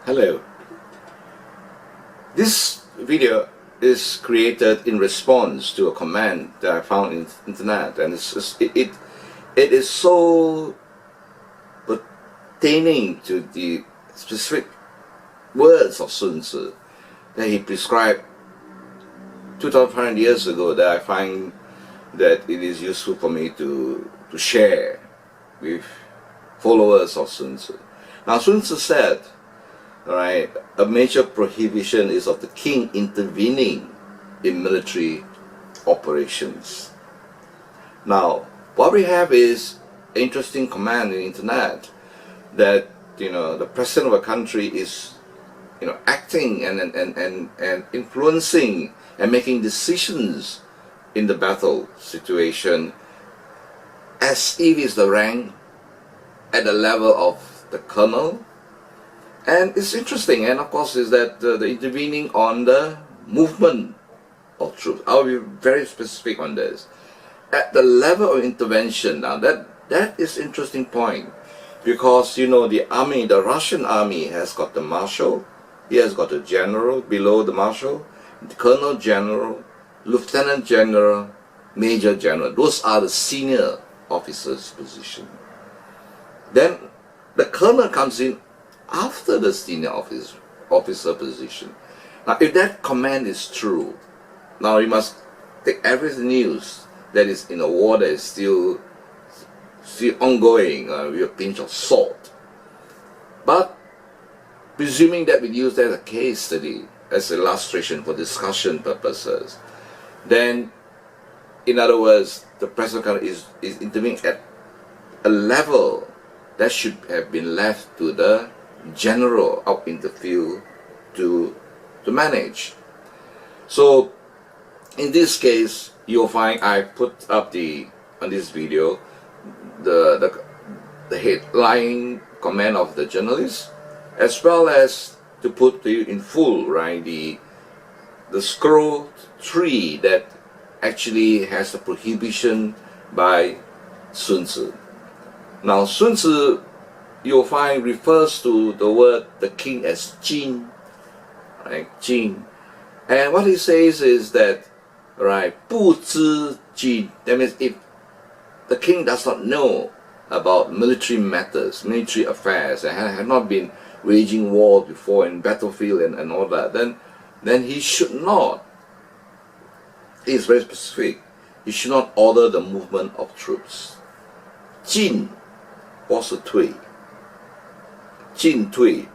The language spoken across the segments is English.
Hello. This video is created in response to a command that I found in the internet, and it is so pertaining to the specific words of Sun Tzu that he prescribed 2,500 years ago, that I find that it is useful for me to share with followers of Sun Tzu. Now, Sun Tzu said, right, a major prohibition is of the king intervening in military operations. Now, what we have is an interesting command in the internet that, the president of a country is, acting and influencing and making decisions in the battle situation as if it's the rank at the level of the colonel. And it's interesting, and of course, is that the intervening on the movement of troops. I'll be very specific on this. At the level of intervention, now that is interesting point, because the army, the Russian army, has got the marshal, he has got a general below the marshal, the colonel general, lieutenant general, major general. Those are the senior officers' position. Then the colonel comes in after the senior officer position. Now, if that command is true, now you must take every news that is in a war that is still ongoing with a pinch of salt. But presuming that we use that as a case study, as an illustration for discussion purposes, then, in other words, the president is intervening at a level that should have been left to the general out in the field to manage. So in this case, you'll find I put up on this video the headline comment of the journalist, as well as to put to you in full, right, the scroll 3 that actually has a prohibition by Sun Tzu. Now, Sun Tzu, you'll find, refers to the king as Jin, right? Jin. And what he says is that, right, 不知 Jin, that means if the king does not know about military matters, military affairs, and had not been waging war before in battlefield and all that, then he should not, he is very specific, he should not order the movement of troops. Jin was a 退. Jin 退,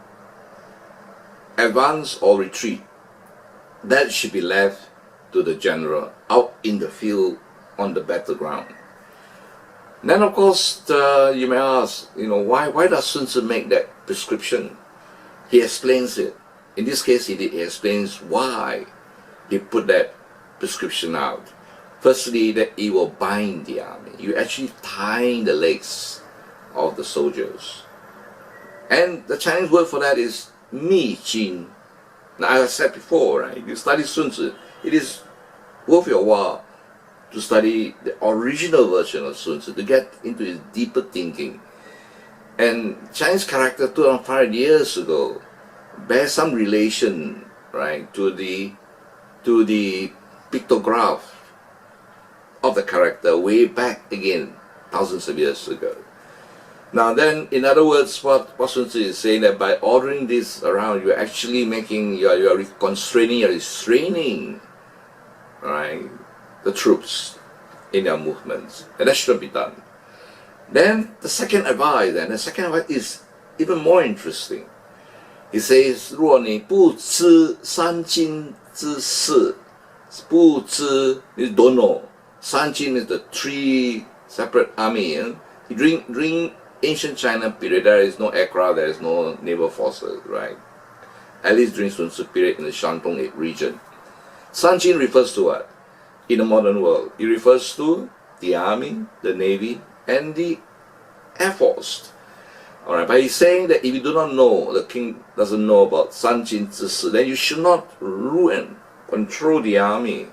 advance or retreat, that should be left to the general out in the field on the battleground. Then, of course, you may ask, why does Sun Tzu make that prescription? He explains it. In this case, he explains why he put that prescription out. Firstly, that it will bind the army. You actually tying the legs of the soldiers. And the Chinese word for that is mi jin. Now, as I said before, right, if you study Sun Tzu, it is worth your while to study the original version of Sun Tzu, to get into his deeper thinking. And Chinese character 2,500 years ago bears some relation, right, to the pictograph of the character way back again, thousands of years ago. Now then, in other words, what Sun Tzu is saying, that by ordering this around, you're actually making, you're constraining, you're restraining, right, the troops in their movements, and that shouldn't be done. Then the second advice is even more interesting. He says, 若你不知三经之事, 不知 is don't know. 三经 is the 3 separate army. During ancient China period, there is no aircraft, there is no naval forces, right? At least during Sun Tzu period in the Shantung region. Sanjin refers to what? In the modern world, it refers to the army, the navy, and the air force. Alright, but he's saying that if you do not know, the king doesn't know about Sanjin Zisi, then you should not rule and control the army,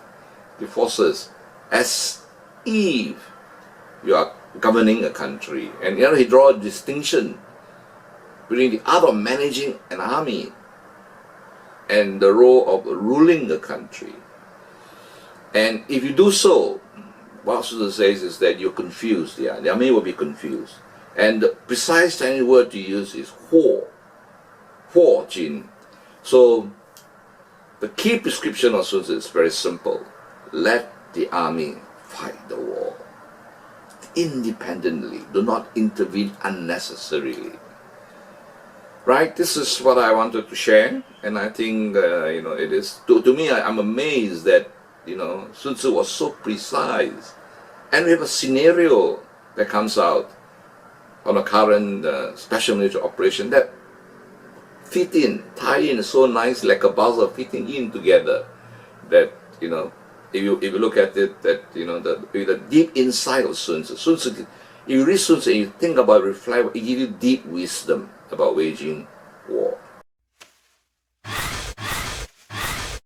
the forces, as if you are governing a country. And he draws a distinction between the art of managing an army and the role of ruling the country. And if you do so, what Sun Tzu says is that you're confused. Yeah, the army will be confused. And the precise Chinese word to use is huo, jin. So the key prescription of Sun Tzu is very simple. Let the army fight the war independently. Do not intervene unnecessarily. Right? This is what I wanted to share, and I think it is to me. I'm amazed that Sun Tzu was so precise, and we have a scenario that comes out on a current special military operation that tie in so nice like a puzzle fitting in together. That if you look at it, that the deep insight of Sun Tzu, if you read Sun Tzu and you think about it, reflect, it gives you deep wisdom about waging war.